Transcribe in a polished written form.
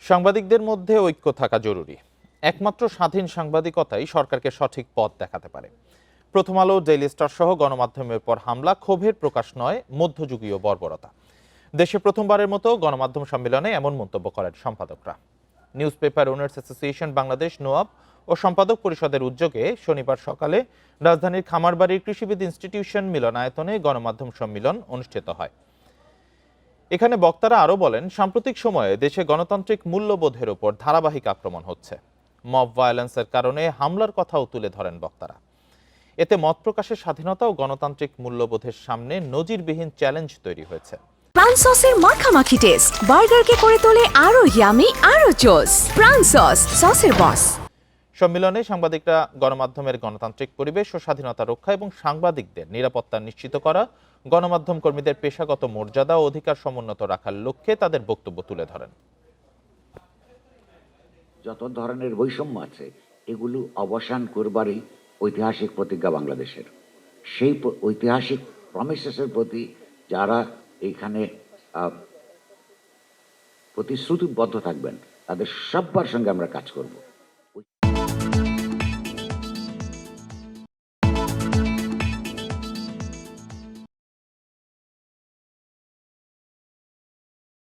সাংবাদিকদের মধ্যে ঐক্য থাকা জরুরি। একমাত্র স্বাধীন সাংবাদিকতাই সরকারকে সঠিক পথ দেখাতে পারে। প্রথম আলো, ডেইলি স্টার সহ গণমাধ্যমের পর হামলা ক্ষোভের প্রকাশ নয়, মধ্যযুগীয় বর্বরতা। দেশে প্রথমবারের মতো গণমাধ্যম সম্মেলনে এমন মন্তব্য করেন সম্পাদকরা। News paper owners association Bangladesh, NOAB ও সম্পাদক পরিষদের উদ্যোগে শনিবার সকালে রাজধানীর খামারবাড়ির কৃষিবিদ ইনস্টিটিউশন মিলনায়তনে গণমাধ্যম সম্মেলন অনুষ্ঠিত হয়। এখানে বক্তারা আরও বলেন, সাম্প্রতিক সময়ে দেশে গণতান্ত্রিক মূল্যবোধের উপর ধারাবাহিক আক্রমণ হচ্ছে। মব ভায়োলেন্সের কারণে হামলার কথাও তুলে ধরেন বক্তারা। এতে মত প্রকাশের স্বাধীনতা ও গণতান্ত্রিক মূল্যবোধের সামনে নজিরবিহীন চ্যালেঞ্জ তৈরি হয়েছে। প্রাণ সসের মাখামাখি টেস্ট বার্গারকে করে তোলে আরো ইয়ামি, আরো জোস। প্রাণ সসের বস। সম্মেলনে সাংবাদিকরা গণমাধ্যমের গণতান্ত্রিক পরিবেশ ও স্বাধীনতা রক্ষা এবং সাংবাদিকদের নিরাপত্তা নিশ্চিত করা, গণমাধ্যম কর্মীদের পেশাগত মর্যাদা ও অধিকার সমুন্নত রাখার লক্ষ্যে তাদের বক্তব্য তুলে ধরেন। যত ধরনের বৈষম্য আছে এগুলো অবসান করবারই ঐতিহাসিক প্রতিজ্ঞা বাংলাদেশের। সেই ঐতিহাসিক প্রমিসেসের প্রতি যারা এইখানে প্রতিশ্রুতিবদ্ধ থাকবেন তাদের সবার সঙ্গে আমরা কাজ করব।